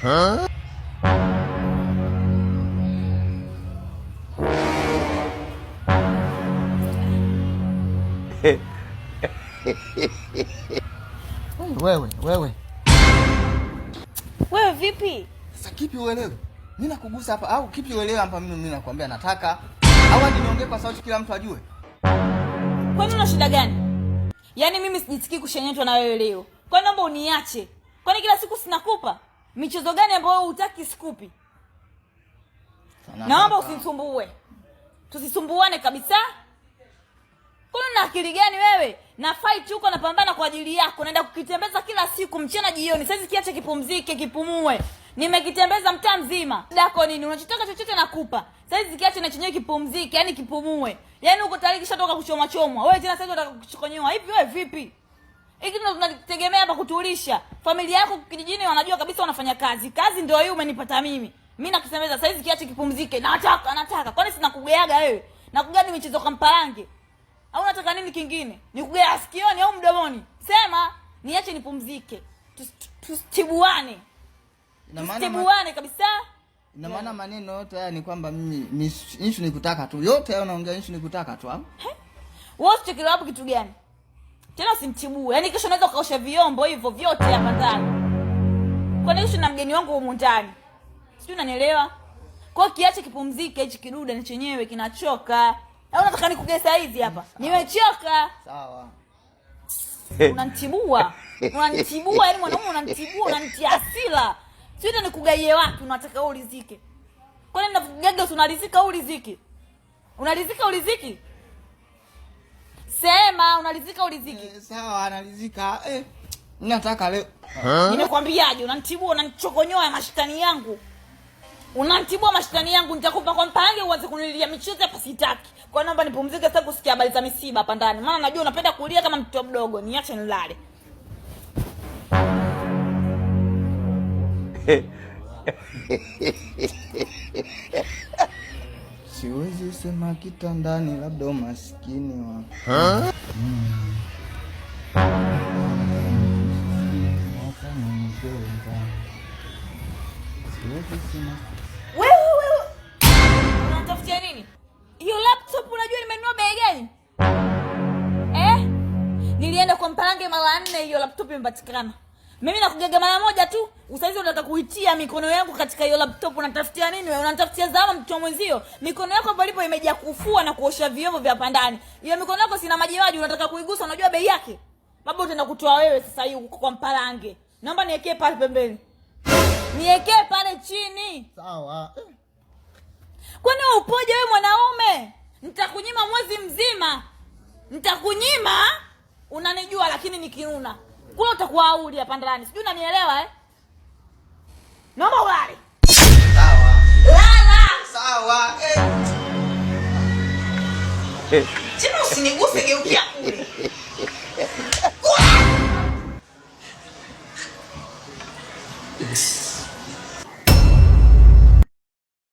Huh? Wewe vipi? Sasa kipi uelewe? Mimi nakugusa hapa au kipi uelewe hapa mimi nakwambia nataka au hadi niongee kwa sauti kila mtu ajue? Kwani una shida gani? Yaani mimi sijisikii kushenyetwa na wewe leo. Kwani naomba uniache? Kwani kila siku sinakupa? Michezo gani ambayo hutaki sikupi? Naomba usinisumbue. Tusisumbuane kabisa. Kwani una akili gani wewe? Na fight huko napambana kwa ajili yako. Naenda kukitembeza kila siku mchana jioni. Sasa kiache kipumzike, kipumue. Nimekitembeza mtaa mzima. Dako nini? Unachotaka chochote nakupa. Sasa kiache na chenyewe kipumzike, yani kipumue. Yaani uko tayari kishatoka kuchomwa chomwa. Wewe tena sasa unataka kuchokonyoa. Hivi wewe vipi? Hiki ndo tunategemea hapa kutulisha. Familia yako kijijini wanajua kabisa unafanya kazi. Kazi ndio hiyo umenipata mimi. Mimi nakusemeza sasa kiache kipumzike. Nataka. Kwani sina kugeaga wewe? Nakugani michezo kamparange? Au unataka nini kingine? Nikugea sikioni au mdomoni? Sema, niache nipumzike. Tustibuane. Tustibuane kabisa. Ina maana maneno yote haya ni kwamba mimi issue nikutaka tu. Yote haya unaongea issue nikutaka tu au? Wewe usichekelewa hapo kitu gani? Tena usimtibue. Yaani kesho unaweza ukaosha vyombo hivyo vyote hapa ndani. Kwa nini na mgeni wangu huko ndani? Sijui unanielewa? Kwa hiyo kiache kipumzike hichi kiduda ni chenyewe kinachoka. Au unataka nikugesa hizi hapa? Nimechoka. Sawa. Unanitibua. Unanitibua, yaani mwanaume unanitibua, unanitia hasira. Sio nikugaie watu unataka ulizike. Kwani nakugaga tunalizika uliziki? Unalizika uliziki? Sema unalizika uliziki. Sawa analizika. Mimi nataka leo. Nimekwambiaje unanitibua unanichokonyoa mashitani yangu. Unanitibua mashitani yangu nitakupa kwa mpange uanze kunililia michezo hapa sitaki. Kwa naomba nipumzike sasa kusikia habari za misiba hapa ndani. Maana najua unapenda kulia kama mtoto mdogo. Niache nilale. Siwezi sema kitandani labda umaskini wa. Wewe unatafutia nini? Hiyo laptop unajua nimenunua bei gani? Nilienda kwa Mparange mara 4 hiyo laptop imepatikana. Mimi nakugaga mara moja tu. Usaizi unataka kuitia mikono yangu katika hiyo laptop unatafutia nini wewe? Unatafutia zama mtu mwenzio. Mikono yako palipo imejaa kufua na kuosha vyombo vya pandani. Hiyo mikono yako sina maji unataka kuigusa unajua bei yake? Baba utaenda kutoa wewe sasa hiyo kwa Mparange. Naomba niwekee pale pembeni. Niwekee pale chini. Sawa. Kwani wewe upoje wewe mwanaume? Nitakunyima mwezi mzima. Nitakunyima. Unanijua lakini nikiuna. Kula utakuwa auli hapa ndani. Sijui unanielewa Naomba ulale. Sawa. Lala. Sawa. Tena usiniguse geukia kule.